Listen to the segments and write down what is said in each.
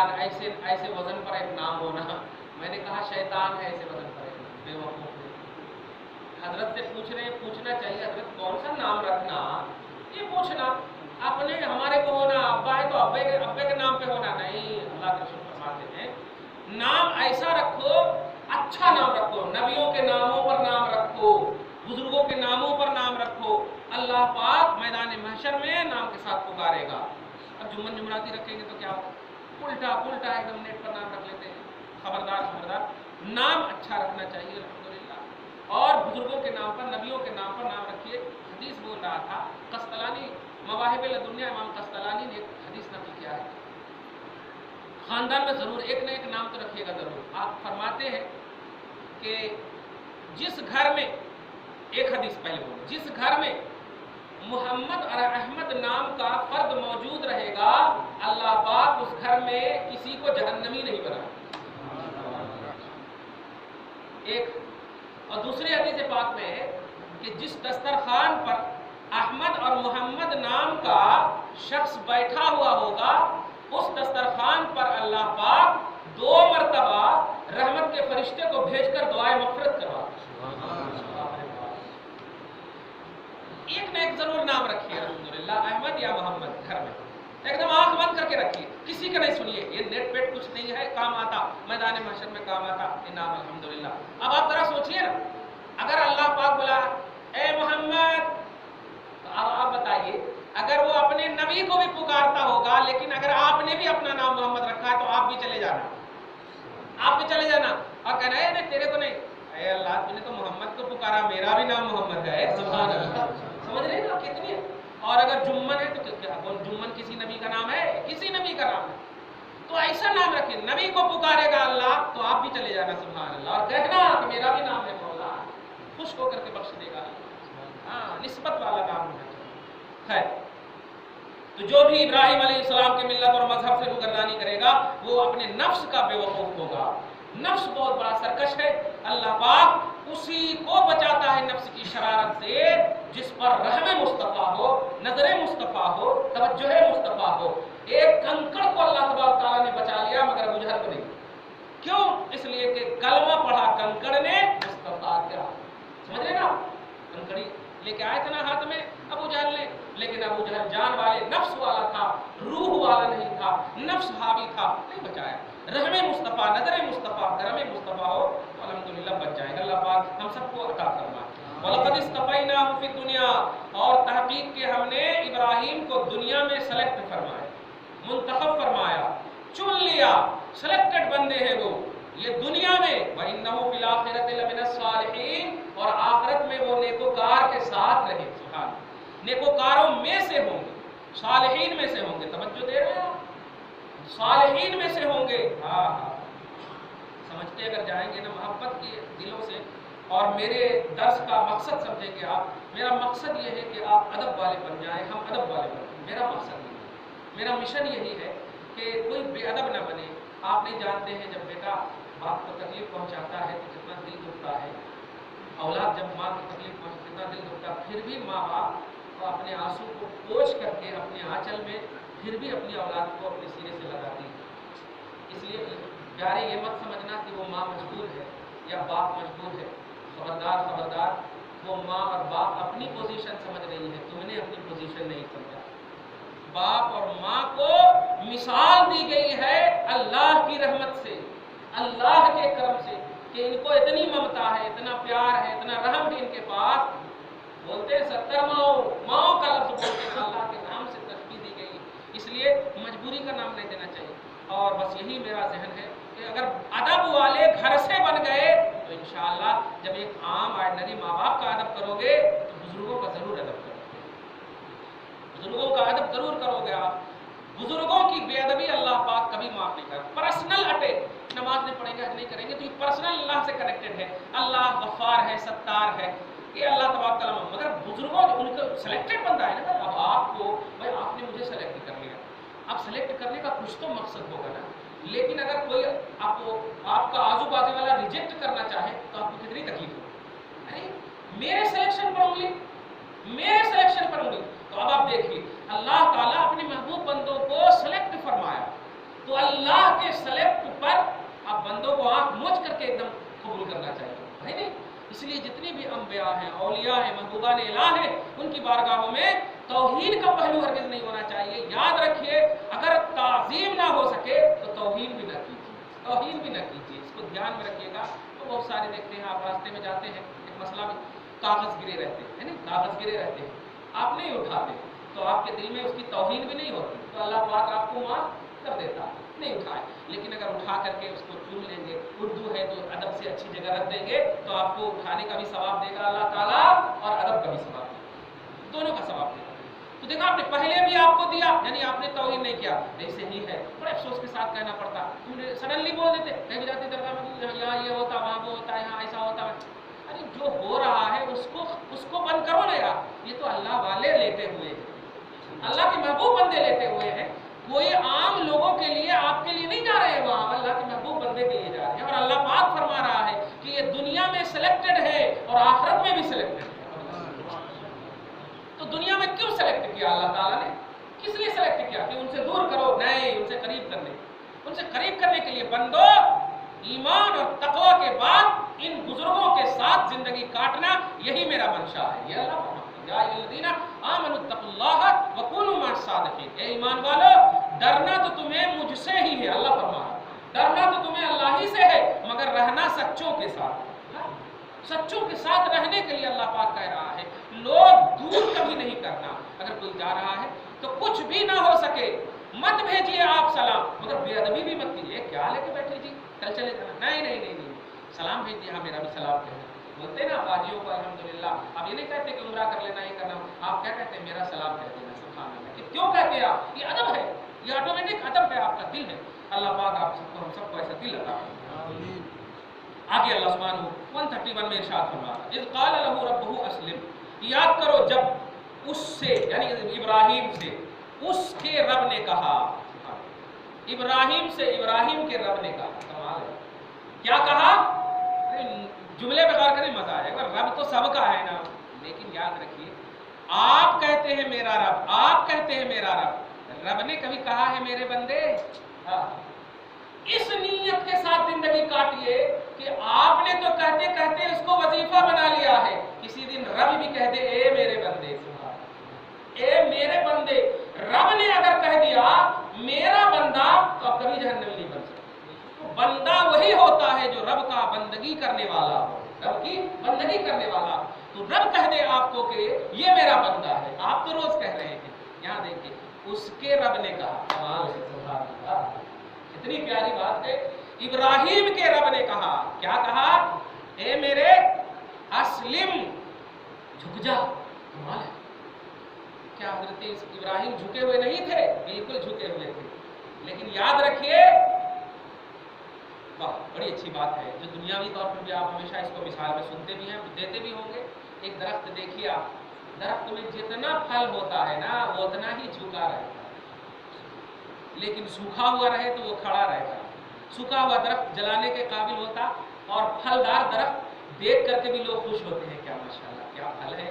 शैतान, ऐसे ऐसे वजन पर एक नाम होना। मैंने कहा शैतान है ऐसे वजन पर एक नाम, बेवकूफ है। हजरत से पूछना चाहिए हजरत कौन सा नाम रखना, ये पूछना। अपने हमारे को होना अब्बा है तो अब्बे के नाम पे होना नहीं। अल्लाह के रसूल फरमाते हैं नाम ऐसा रखो, अच्छा नाम रखो, नबियों के नामों पर नाम रखो, बुजुर्गों के नामों पर नाम रखो। अल्लाह पाक मैदान महशर में नाम के साथ पुकारेगा। अब जुम्मन जुमराती रखेंगे तो क्या होगा, उल्टा पुल्टा एकदम नेट पर नाम रख लेते हैं। खबरदार खबरदार, नाम अच्छा रखना चाहिए अल्हम्दुलिल्लाह। और बुजुर्गों के नाम पर, नबियों के नाम पर नाम रखिए। हदीस बोल रहा था कस्तलानी, मवाहिब लदुनिया इमाम कस्तलानी ने एक हदीस नकल किया है, खानदान में जरूर एक न एक नाम तो रखिएगा जरूर। आप फरमाते हैं कि जिस घर में, एक हदीस पहले बोलो, जिस घर में मोहम्मद और अहमद नाम का फर्द मौजूद रहेगा, अल्लाह पाक उस घर में किसी को जहन्नमी नहीं बनाएगा। एक और दूसरी हदीस पाक में है कि जिस दस्तरखान पर अहमद और मोहम्मद नाम का शख्स बैठा हुआ होगा, उस दस्तरखान पर अल्लाह पाक 2 मरतबा रहमत के फरिश्ते को भेजकर दुआए मग़फ़िरत करवाता है। एक न एक जरूर नाम रखिए अल्हम्दुलिल्लाह, अहमद या मोहम्मद घर में एकदम आंख बंद करके रखिए, किसी का नहीं सुनिए। ये नेट पेट कुछ नहीं है, काम आता, मैदान महशर में काम आता ये नाम अल्हम्दुलिल्लाह। अब आप जरा सोचिए ना, अगर अल्लाह पाक बोला ए मोहम्मद, तो अब आप बताइए अगर वो अपने नबी को भी पुकारता होगा, लेकिन अगर आपने भी अपना नाम मोहम्मद रखा है तो आप भी चले जाना, आप भी चले जाना और कहना है नहीं तेरे को नहीं, अरे अल्लाह तूने तो मोहम्मद को पुकारा, मेरा भी नाम मोहम्मद है। सुभान अल्लाह, समझ रहे हैं कितनी है। और अगर जुम्मन है तो क्या, जुम्मन किसी नबी का नाम है? किसी नबी का नाम है। तो ऐसा नाम रखिए, नबी को पुकारेगा अल्लाह तो आप भी चले जाना, सुभान अल्लाह, और कहना कि मेरा भी नाम है मौला, खुश होकर के बख्श देगा। हाँ, निस्बत वाला नाम होना चाहिए। है तो जो भी इब्राहिम अलैहिस्सलाम के मिल्लत और मजहब से रुगर्दानी करेगा वो अपने नफ्स का बेवकूफ होगा। नफ्स बहुत बड़ा सरकश है, अल्लाह पाक उसी को बचाता है नफ्स की शरारत से जिस पर रहम मुस्तफ़ा हो, नजर मुस्तफ़ा हो, तवज्जुह मुस्तफ़ा हो। एक कंकड़ को अल्लाह तबारक तआला ने बचा लिया मगर अबू जहल को नहीं। क्यों? इसलिए कि कलमा पढ़ा कंकड़ ने, मुस्तफ़ा क्या, समझ रहे ना, कंकड़ी लेके आए थे ना हाथ में अबू जहल ने, लेकिन अबू जहल जान वाले नफ्स वाला था, रूह वाला नहीं था, नफ्स हावी था, नहीं बचाया। रहमे मुस्तफ़ा, नजर मुस्तफ़ा, करम मुस्तफ़ा हो तो अल्हम्दुलिल्लाह बच जाएगा। अल्लाह पाक हम सबको अता फरमाए। वलक़द इस्तफ़ैनाहु फ़िद दुनिया, और तहक़ीक़ के हमने इब्राहीम को दुनिया में सेलेक्ट फरमाया, मुंतखब फरमाया, चुन लिया, सेलेक्टेड बंदे हैं वो ये दुनिया में। व इन्नहु फ़िल आख़िरति लमिनस सालिहीन, और आखिरत में वो नेकोकार के साथ रहे। सुभान, नेकोकारों में से होंगे, सालिहीन में से होंगे। तवज्जो दे रहे हैं आप, सालिहीन में से होंगे। हाँ हाँ, समझते अगर जाएंगे ना मोहब्बत के दिलों से, और मेरे दर्स का मकसद समझेंगे आप, मेरा मकसद ये है कि आप अदब वाले बन जाएं, हम अदब वाले बन। मेरा मकसद ये है, मेरा मिशन यही है कि कोई बेअदब ना बने। आप नहीं जानते हैं जब बेटा बाप को तकलीफ पहुंचाता है तो कितना दिल दुखता है, औलाद जब माँ को तकलीफ पहुंचाती कितना दिल दुखता, फिर भी माँ बाप को अपने आंसू को पोंछ करके अपने आंचल में फिर भी अपनी औलाद को अपने सीने से लगाती है। इसलिए प्यारे ये मत समझना कि वो माँ मजबूर है या बाप मजबूर है। खबरदार खबरदार, वो माँ और बाप अपनी पोजीशन समझ रही है, तुमने अपनी पोजीशन नहीं समझा। बाप और माँ को मिसाल दी गई है अल्लाह की रहमत से, अल्लाह के करम से, कि इनको इतनी ममता है, इतना प्यार है, इतना रहम है इनके पास। बोलते हैं 70 माओ का लफ्ज़ बोलते हैं, अल्लाह के नाम से तस्बीह दी गई। इसलिए मजबूरी का नाम नहीं देना चाहिए। और बस यही मेरा जहन है कि अगर अदब वाले घर से बन गए तो इंशाअल्लाह जब एक आम ऑर्डिनरी माँ बाप का अदब करोगे तो बुजुर्गों का जरूर अदब करोगे, बुजुर्गों का अदब जरूर करोगे आप। बुजुर्गों की बेअदबी अल्लाह पाक कभी माफ नहीं करेगा। पर्सनल अटैक, नमाज नहीं पढ़ेंगे, हज नहीं करेंगे, तो ये पर्सनल अल्लाह से कनेक्टेड है। अल्लाह गफ्फार है, सत्तार है, ये अल्लाह तबारक तआला। मगर बुजुर्गों उनका सिलेक्टेड बंदा है ना। अब आपको भाई आपने मुझे सेलेक्ट कर लिया, अब सेलेक्ट करने का कुछ तो मकसद होगा ना। लेकिन अगर कोई आपको आपका आजू बाजू वाला रिजेक्ट करना चाहे तो आपको कितनी तकलीफ होगी। अरे मेरे सिलेक्शन पर उंगली, मेरे सिलेक्शन पर उंगली। तो अब आप देखिए अल्लाह ताला अपने महबूब बंदों को सेलेक्ट फरमाया, तो अल्लाह करना चाहिए, है नहीं। इसलिए जितने भी अम्बिया हैं, औलिया हैं, महबूबान इलाह हैं, उनकी बारगाहों में तौहीद का पहलू हरगिज़ नहीं होना चाहिए। याद रखिए, अगर ताज़ीम ना हो सके तो तौहीद भी न कीजिए, तौहीद भी न कीजिए, इसको ध्यान में रखिएगा। तो बहुत सारे देखते हैं, आप रास्ते में जाते हैं, एक मसला में कागज़ गिरे रहते हैं, है ना, कागज़ गिरे रहते हैं, आप नहीं उठाते तो आपके दिल में उसकी तौहीद भी नहीं होती, तो अल्लाह पाक आपको माफ़ कर देता, नहीं उठाए। लेकिन अगर उठा करके उसको चूम लेंगे, उर्दू है तो अदब से अच्छी जगह रख देंगे, तो आपको उठाने का भी सवाब देगा अल्लाह ताला और अदब का भी सवाब देगा, दोनों का सवाब देगा। तो देखा आपने, पहले भी आपको दिया, यानी आपने तौहीद नहीं किया, ऐसे ही है। बड़े अफसोस के साथ कहना पड़ता, तुमने सडनली बोल देते, कहीं भी जाती दरगाह में, यहाँ ये होता, वहाँ वो होता, यहाँ ऐसा होता। अरे जो हो रहा है उसको बंद करो ना यार, ये तो अल्लाह वाले लेते हुए हैं, अल्लाह के महबूब बंदे लेते हुए हैं। कोई आम लोगों के लिए, आपके लिए नहीं जा रहे हैं वहाँ, अल्लाह के महबूब बंदे के लिए जा रहे हैं। और अल्लाह पाक फरमा रहा है कि ये दुनिया में सिलेक्टेड है और आखिरत में भी सिलेक्टेड है। तो दुनिया में क्यों सेलेक्ट किया अल्लाह ताला ने, किस लिए सेलेक्ट किया? कि उनसे दूर करो? नहीं, उनसे करीब करने, उनसे करीब करने के लिए। बंदो, ईमान और तकवा के बाद इन बुजुर्गों के साथ जिंदगी काटना, यही मेरा मंशा है। ये अल्लाह या अय्युहल्लज़ीना आमनु तक़ुल्लाह व कूनू मअस सादिक़ीन, ए ईमान वालो, डरना तो तुम्हें मुझसे ही है, अल्लाह फरमा रहा है, डरना तो तुम्हें अल्लाह ही से है, मगर रहना सच्चों के साथ, सच्चों के साथ रहने के लिए अल्लाह पाक कह रहा है। लोग दूर कभी नहीं करना। अगर कोई जा रहा है तो कुछ भी ना हो सके मत भेजिए आप सलाम, मगर बेअदबी भी मत कीजिए, क्या लेके बैठे जी, कल चले जाना, नहीं नहीं नहीं नहीं, सलाम भेज दिया, मेरा भी सलाम कहना। बोलते ना बाजियों को अल्हम्दुलिल्लाह, आप ये नहीं कहते कि उम्रा कर लेना, ये करना, आप क्या कहते हैं, मेरा सलाम कह देना, सुभान अल्लाह। क्यों कहते हैं आप? ये अदब है, ये ऑटोमेटिक अदब है, आपका दिल है। अल्लाह पाक आप सबको, हम सबको ऐसा दिल अता फरमाए। आगे अल्लाह सुब्हानहू 131 में इरशाद फरमाता, इज़ क़ाल लहू रब्बुहु अस्लिम, याद करो जब उससे, यानी इब्राहिम से उसके रब ने कहा, इब्राहिम से इब्राहिम के रब ने कहा, कमाल है, क्या कहा? जुमले पे गौर करें, मजा आएगा। रब तो सबका है ना, लेकिन याद रखिए, आप कहते हैं मेरा रब, आप कहते हैं मेरा रब, रब ने कभी कहा है मेरे बंदे? इस नीयत के साथ जिंदगी काटिए कि आपने तो कहते कहते इसको वजीफा बना लिया है, किसी दिन रब भी कह दे, ए मेरे बंदे, ए मेरे बंदे। रब ने अगर कह दिया मेरा बंदा, तो अब कभी जहन्नमी नहीं बन सकता। तो बंदा वही होता है जो रब का बंदगी करने वाला हो, रब की बंदगी करने वाला। तो रब कह दे आपको कि ये मेरा बंदा है, आप तो रोज कह रहे हैं, यहाँ देखिए, उसके रब ने कहा, कमाल है, सुभान अल्लाह, कितनी प्यारी बात है। इब्राहिम के रब ने कहा, क्या कहा? ए मेरे अस्लिम, झुक जा। कमाल है, क्या हजरत इब्राहिम झुके हुए नहीं थे? बिल्कुल झुके हुए थे। लेकिन याद रखिए, वाह, बड़ी अच्छी बात है, जो दुनियावी तौर पर भी आप हमेशा इसको मिसाल में सुनते भी हैं, देते भी होंगे। एक दरख्त देखिए आप, दरख्त में जितना फल होता है ना, वो उतना ही झुका रहता है, लेकिन सूखा हुआ रहे तो वो खड़ा रहेगा। सूखा हुआ दरख्त जलाने के काबिल होता, और फलदार दरख्त देख करके भी लोग खुश होते हैं, क्या माशाल्लाह, क्या फल है,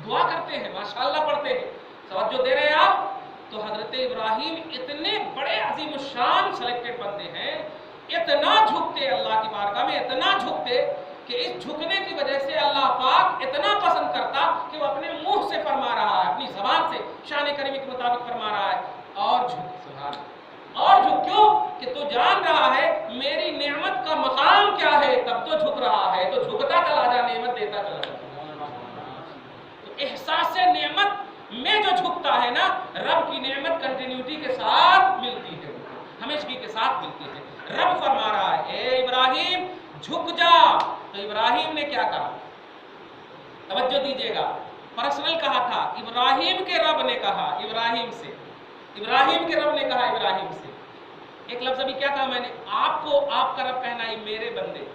दुआ करते हैं, माशाल्लाह पढ़ते हैं, तवज्जो दे रहे हैं आप। तो हजरत इब्राहिम इतने बड़े अजीम शान सेलेक्टेड बंदे हैं, इतना झुकते अल्लाह की बारगाह में, इतना झुकते कि इस झुकने की वजह से अल्लाह पाक इतना पसंद करता कि वो अपने मुंह से फरमा रहा है, अपनी जबान से शान करीम के मुताबिक फरमा रहा है, और झुक, सुभान, और झुक। क्यों? कि तू जान रहा है मेरी नेमत का मकाम क्या है, तब तो झुक रहा है, तो झुकता चला जा, नेमत देता चला जा। तो एहसास नेमत में जो झुकता है ना, रब की नेमत कंटिन्यूटी के साथ मिलती है, हमेशगी के साथ मिलती है। रब फरमा रहा है, ए इब्राहिम झुक जा। तो इब्राहिम ने क्या कहा? तवज्जो दीजिएगा, पर्सनल कहा था, इब्राहिम के रब ने कहा इब्राहिम से, इब्राहिम के रब ने कहा इब्राहिम से। एक लफ्ज अभी क्या कहा मैंने? आपको आपका रब कहना है मेरे बंदे,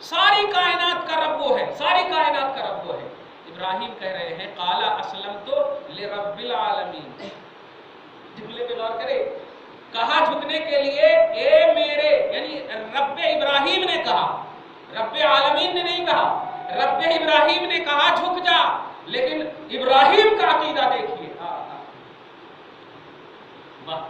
सारी कायनात का रब वो है, सारी कायनात का रब वो है। इब्राहिम कह रहे हैं, काला असलम तो लिरब्बिल आलमीन। जुमले पे गौर करें, कहा झुकने के लिए, ए मेरे, यानी रब्बे इब्राहिम ने कहा, रब्बे आलमीन ने नहीं कहा, रब्बे इब्राहिम ने कहा झुक जा। लेकिन इब्राहिम का अकीदा देखिए, वाह।